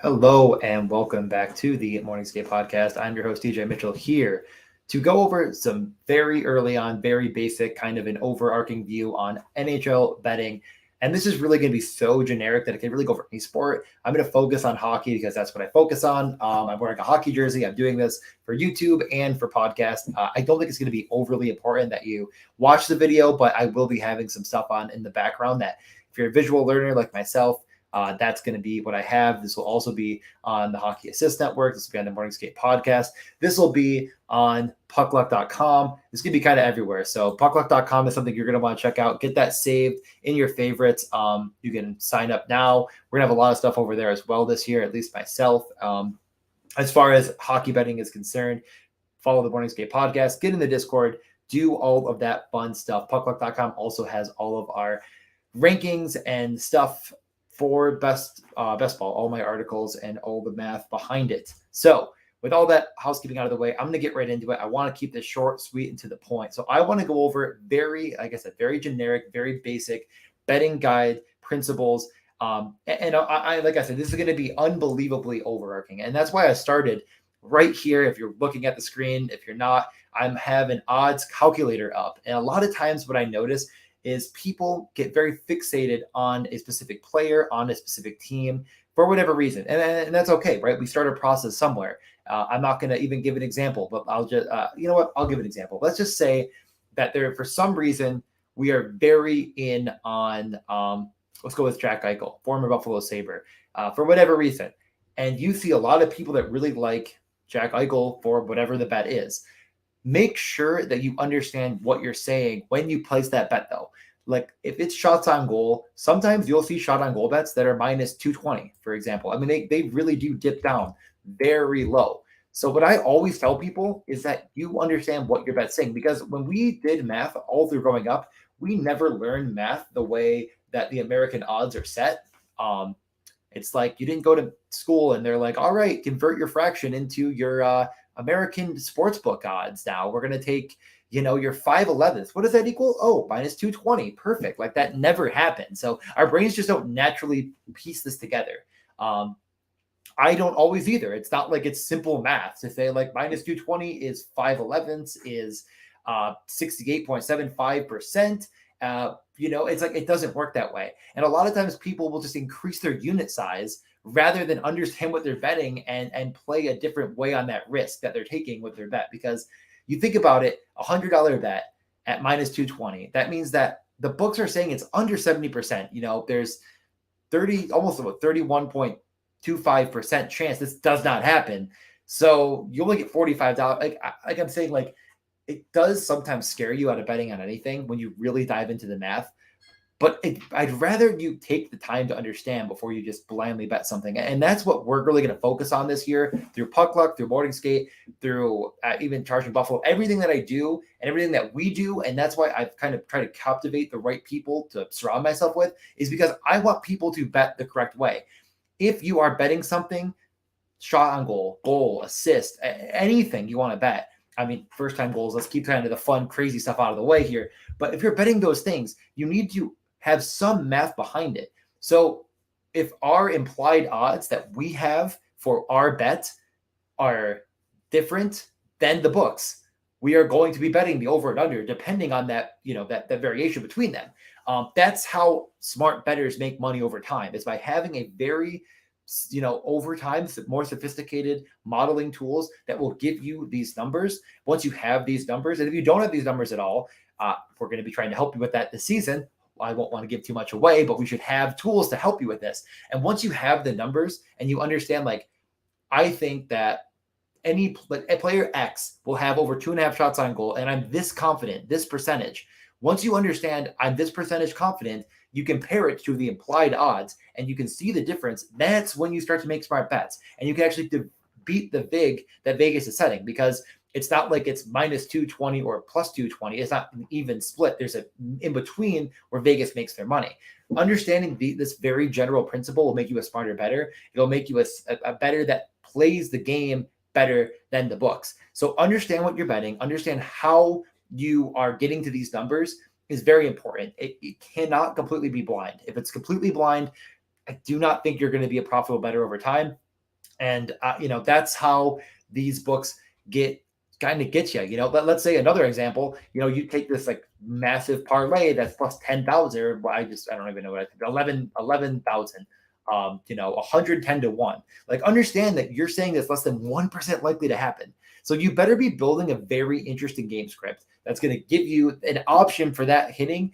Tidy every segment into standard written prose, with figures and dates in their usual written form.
Hello and welcome back to the Morning Skate Podcast. I'm your host, DJ Mitchell, here to go over some very early on, very basic, kind of an overarching view on NHL betting. And this is really going to be so generic that it can really go for any sport. I'm going to focus on hockey because that's what I focus on. I'm wearing a hockey jersey. I'm doing this for YouTube and for podcast. I don't think it's going to be overly important that you watch the video, but I will be having some stuff on in the background that if you're a visual learner like myself, that's going to be what I have. This will also be on the Hockey Assist Network. This will be on the Morning Skate Podcast. This will be on puckluck.com. This can be kind of everywhere. So puckluck.com is something you're going to want to check out. Get that saved in your favorites. You can sign up now. We're going to have a lot of stuff over there as well this year, at least myself. As far as hockey betting is concerned, follow the Morning Skate Podcast. Get in the Discord. Do all of that fun stuff. Puckluck.com also has all of our rankings and stuff for best ball, all my articles and all the math behind it. So with all that housekeeping out of the way, I'm going to get right into it. I want to keep this short, sweet, and to the point. So I want to go over like I said, very generic, very basic betting guide principles. I like I said, this is going to be unbelievably overarching. And that's why I started right here. If you're looking at the screen, if you're not, I have an odds calculator up. And a lot of times what I notice is people get very fixated on a specific player, on a specific team for whatever reason. And that's okay, right? We start a process somewhere. I'm not going to even give an example, but I'll just, you know what? I'll give an example. Let's just say that for some reason, we are very in on, let's go with Jack Eichel, former Buffalo Sabre, for whatever reason. And you see a lot of people that really like Jack Eichel for whatever the bet is. Make sure that you understand what you're saying when you place that bet, though. Like if it's shots on goal, sometimes you'll see shot on goal bets that are minus 220, for example. I mean, they really do dip down very low. So what I always tell people is that you understand what your bet's saying, because when we did math all through growing up, we never learned math the way that the American odds are set. It's like you didn't go to school and they're like, all right, convert your fraction into your American sportsbook odds. Now we're going to take, your 5/11. What does that equal? Oh, minus 220. Perfect. Like that never happened. So our brains just don't naturally piece this together. I don't always either. It's not like it's simple math to say like minus 220 is 5/11 is 68.75%. It's like it doesn't work that way. And a lot of times people will just increase their unit size rather than understand what they're betting and play a different way on that risk that they're taking with their bet. Because you think about it, $100 bet at minus 220, that means that the books are saying it's under 70%. There's almost about 31.25% chance this does not happen. So you only get $45. Like I'm saying, like it does sometimes scare you out of betting on anything when you really dive into the math. But I'd rather you take the time to understand before you just blindly bet something. And that's what we're really going to focus on this year through Puck Luck, through Morning Skate, through even Charging Buffalo, everything that I do and everything that we do. And that's why I've kind of tried to captivate the right people to surround myself with, is because I want people to bet the correct way. If you are betting something, shot on goal, assist, anything you want to bet. I mean, first time goals, let's keep kind of the fun, crazy stuff out of the way here. But if you're betting those things, you need to have some math behind it. So if our implied odds that we have for our bet are different than the books, we are going to be betting the over and under depending on that, that variation between them. That's how smart bettors make money over time, is by having a very, over time, more sophisticated modeling tools that will give you these numbers. Once you have these numbers, and if you don't have these numbers at all, we're going to be trying to help you with that this season. I won't want to give too much away, but we should have tools to help you with this. And once you have the numbers and you understand, like, I think that a player X will have over 2.5 shots on goal, and I'm this confident, this percentage. Once you understand I'm this percentage confident, you compare it to the implied odds and you can see the difference. That's when you start to make smart bets, and you can actually beat the vig that Vegas is setting, because it's not like it's minus 220 or plus 220. It's not an even split. There's a in between where Vegas makes their money. Understanding this very general principle will make you a smarter bettor. It'll make you a bettor that plays the game better than the books. So understand what you're betting, understand how you are getting to these numbers is very important. It cannot completely be blind. If it's completely blind, I do not think you're going to be a profitable bettor over time. And, that's how these books get you. Let's say another example, you take this like massive parlay that's plus 10,000, or I don't even know what I think, 11,000, 110 to 1. Like, understand that you're saying that's less than 1% likely to happen. So you better be building a very interesting game script that's going to give you an option for that hitting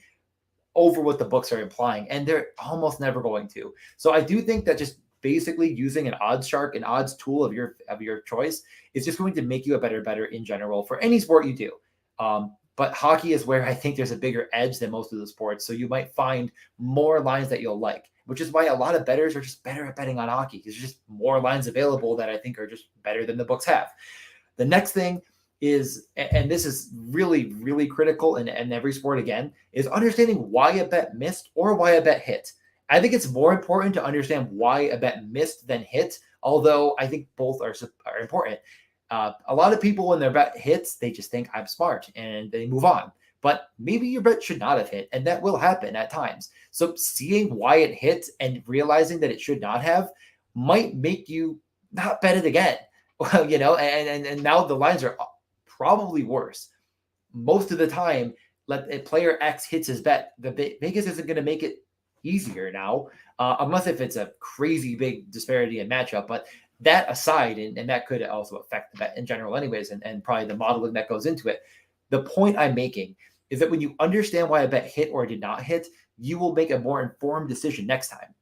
over what the books are implying, and they're almost never going to. So I do think that just basically using an odds shark, an odds tool of your choice, is just going to make you a better in general for any sport you do. But hockey is where I think there's a bigger edge than most of the sports. So you might find more lines that you'll like, which is why a lot of bettors are just better at betting on hockey, because there's just more lines available that I think are just better than the books have. The next thing is, and this is really, really critical in every sport again, is understanding why a bet missed or why a bet hit. I think it's more important to understand why a bet missed than hit, although I think both are important. A lot of people, when their bet hits, they just think I'm smart and they move on. But maybe your bet should not have hit, and that will happen at times. So seeing why it hit and realizing that it should not have might make you not bet it again. Well, and now the lines are probably worse. Most of the time, let a player X hits his bet, the Vegas isn't going to make it easier now, unless if it's a crazy big disparity in matchup. But that aside, and that could also affect the bet in general anyways, and probably the modeling that goes into it. The point I'm making is that when you understand why a bet hit or did not hit, you will make a more informed decision next time,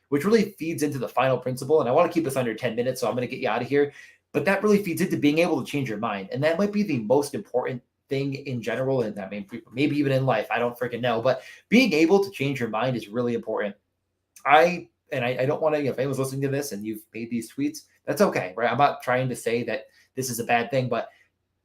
which really feeds into the final principle. And I want to keep this under 10 minutes, so I'm going to get you out of here. But that really feeds into being able to change your mind. And that might be the most important thing in general. And I mean, maybe even in life, I don't freaking know. But being able to change your mind is really important. I don't want to, if anyone's listening to this and you've made these tweets, that's okay, right? I'm not trying to say that this is a bad thing, but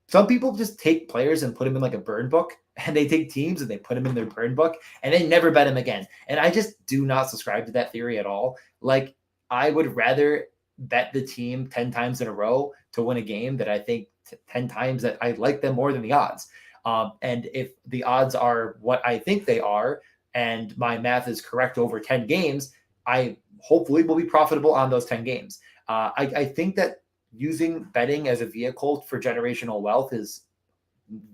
some people just take players and put them in like a burn book, and they take teams and they put them in their burn book and they never bet them again. And I just do not subscribe to that theory at all. Like, I would rather bet the team 10 times in a row to win a game that I think 10 times that I like them more than the odds. And if the odds are what I think they are, and my math is correct over 10 games, I hopefully will be profitable on those 10 games. I think that using betting as a vehicle for generational wealth is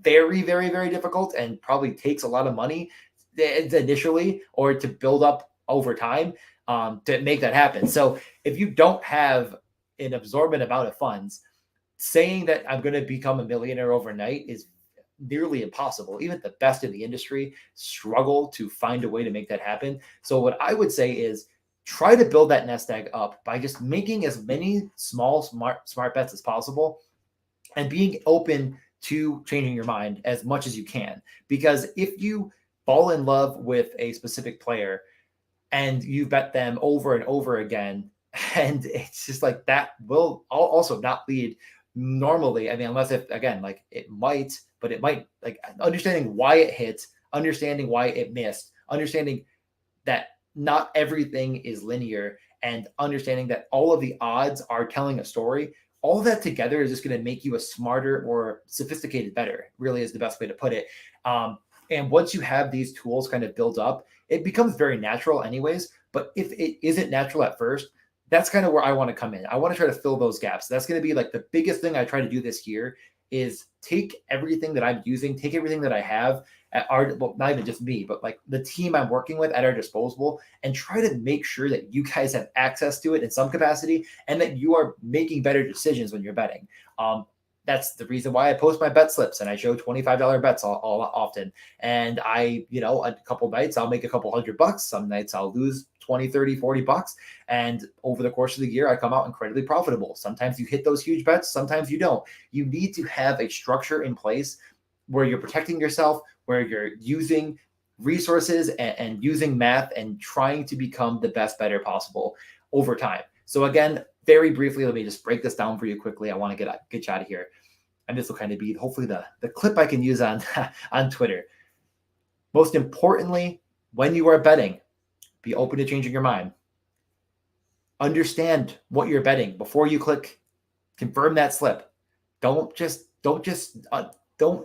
very, very, very difficult and probably takes a lot of money initially, or to build up over time, to make that happen. So if you don't have an absorbent amount of funds, saying that I'm going to become a millionaire overnight is nearly impossible. Even the best in the industry struggle to find a way to make that happen. So what I would say is, try to build that nest egg up by just making as many small, smart bets as possible, and being open to changing your mind as much as you can. Because if you fall in love with a specific player and you bet them over and over again, and it's just like, that will also not lead normally. I mean, unless if, again, like it might, but it might, like, understanding why it hit, understanding why it missed, understanding that not everything is linear, and understanding that all of the odds are telling a story. All that together is just going to make you a smarter or sophisticated bettor, really is the best way to put it. And once you have these tools kind of built up, it becomes very natural anyways. But if it isn't natural at first, that's kind of where I want to come in. I want to try to fill those gaps. That's going to be like the biggest thing I try to do this year, is take everything that I'm using, take everything that I have at our, well, not even just me, but like the team I'm working with at our disposal, and try to make sure that you guys have access to it in some capacity, and that you are making better decisions when you're betting. That's the reason why I post my bet slips and I show $25 bets all often. And I, a couple nights I'll make a couple $100. Some nights I'll lose 20, 30, $40. And over the course of the year, I come out incredibly profitable. Sometimes you hit those huge bets, sometimes you don't. You need to have a structure in place where you're protecting yourself, where you're using resources and using math and trying to become the best bettor possible over time. So again, very briefly, let me just break this down for you quickly. I want to get you out of here. And this will kind of be hopefully the clip I can use on, on Twitter. Most importantly, when you are betting, be open to changing your mind. Understand what you're betting before you click confirm that slip. Don't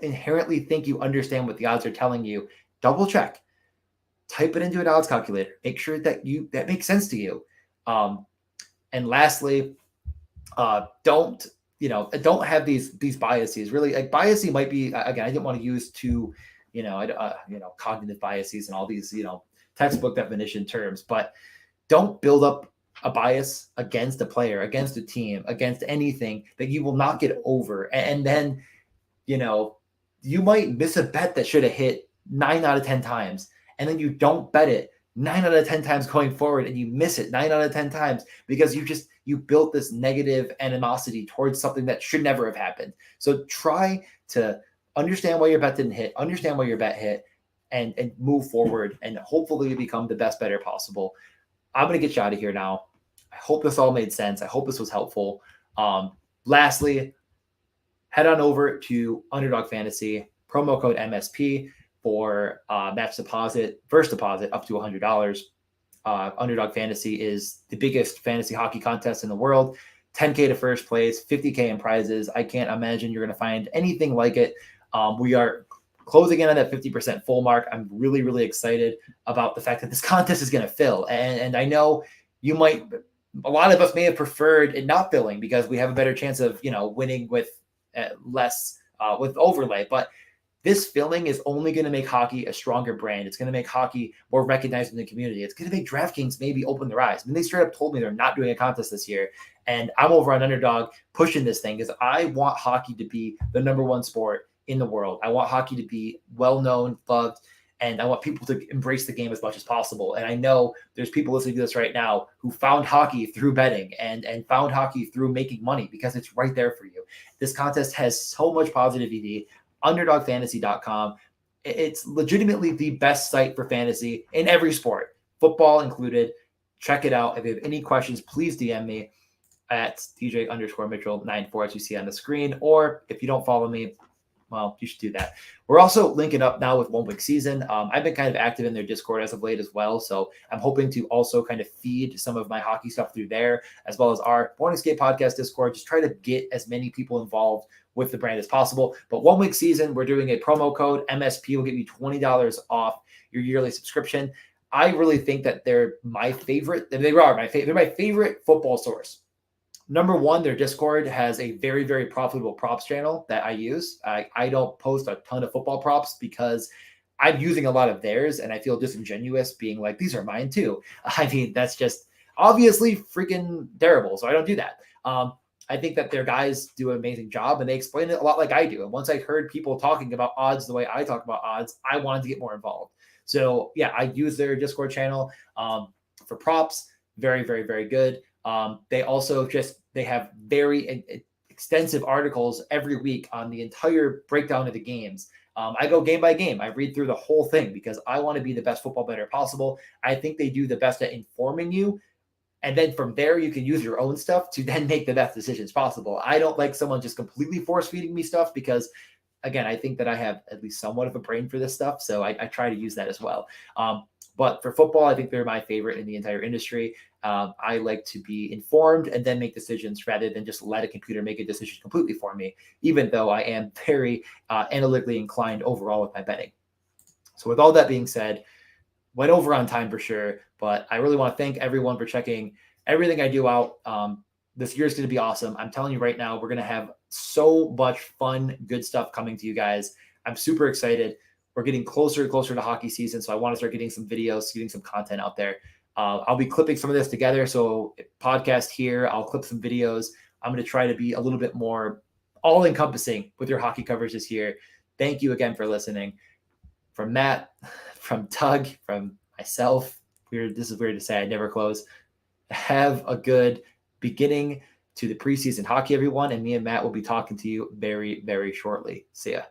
inherently think you understand what the odds are telling you. Double check. Type it into an odds calculator. Make sure that makes sense to you. And lastly, Don't have these biases. Really, like biasing might be, again, I didn't want to use too, cognitive biases and all these, textbook definition terms, but don't build up a bias against a player, against a team, against anything that you will not get over. And then, you might miss a bet that should have hit 9 out of 10 times. And then you don't bet it 9 out of 10 times going forward, and you miss it 9 out of 10 times because you built this negative animosity towards something that should never have happened. So try to understand why your bet didn't hit, understand why your bet hit, and move forward and hopefully become the best bettor possible. I'm going to get you out of here now. I hope this all made sense. I hope this was helpful. Lastly, head on over to Underdog Fantasy, promo code MSP for match deposit, first deposit up to $100. Underdog Fantasy is the biggest fantasy hockey contest in the world. 10K to first place, 50K in prizes. I can't imagine you're going to find anything like it. We are closing in on that 50% full mark. I'm really, really excited about the fact that this contest is going to fill. And I know a lot of us may have preferred it not filling because we have a better chance of, winning with less, with overlay. But this filling is only going to make hockey a stronger brand. It's going to make hockey more recognized in the community. It's going to make DraftKings maybe open their eyes. I mean, they straight up told me they're not doing a contest this year. And I'm over on Underdog pushing this thing because I want hockey to be the number one sport in the world. I want hockey to be well-known, loved, and I want people to embrace the game as much as possible. And I know there's people listening to this right now who found hockey through betting and found hockey through making money because it's right there for you. This contest has so much positivity. UnderdogFantasy.com. It's legitimately the best site for fantasy in every sport, football included. Check it out. If you have any questions, please DM me at DJ_Mitchell94 as you see on the screen. Or if you don't follow me, well, you should do that. We're also linking up now with 1 Week Season. I've been kind of active in their Discord as of late as well. So I'm hoping to also kind of feed some of my hockey stuff through there, as well as our Morning Skate Podcast Discord. Just try to get as many people involved with the brand as possible. But 1 Week Season, we're doing a promo code. MSP will give you $20 off your yearly subscription. I really think that they're my favorite. They're my favorite football source. Number one, their Discord has a very, very profitable props channel that I use. I don't post a ton of football props because I'm using a lot of theirs and I feel disingenuous being like, these are mine too. I mean, that's just obviously freaking terrible. So I don't do that. I think that their guys do an amazing job and they explain it a lot like I do. And once I heard people talking about odds the way I talk about odds, I wanted to get more involved. So yeah, I use their Discord channel for props. Very, very, very good. They also they have very extensive articles every week on the entire breakdown of the games. I go game by game. I read through the whole thing because I want to be the best football bettor possible. I think they do the best at informing you. And then from there, you can use your own stuff to then make the best decisions possible. I don't like someone just completely force feeding me stuff because, again, I think that I have at least somewhat of a brain for this stuff. So I try to use that as well. But for football, I think they're my favorite in the entire industry. I like to be informed and then make decisions rather than just let a computer make a decision completely for me, even though I am very analytically inclined overall with my betting. So with all that being said, went over on time for sure, but I really want to thank everyone for checking everything I do out. This year is going to be awesome. I'm telling you right now, we're going to have so much fun, good stuff coming to you guys. I'm super excited. We're getting closer and closer to hockey season, so I want to start getting some videos, getting some content out there. I'll be clipping some of this together. So podcast here, I'll clip some videos. I'm going to try to be a little bit more all-encompassing with your hockey coverage this year. Thank you again for listening. From Matt, from Doug, from myself, this is weird to say, I never close. Have a good beginning to the preseason hockey, everyone. And me and Matt will be talking to you very, very shortly. See ya.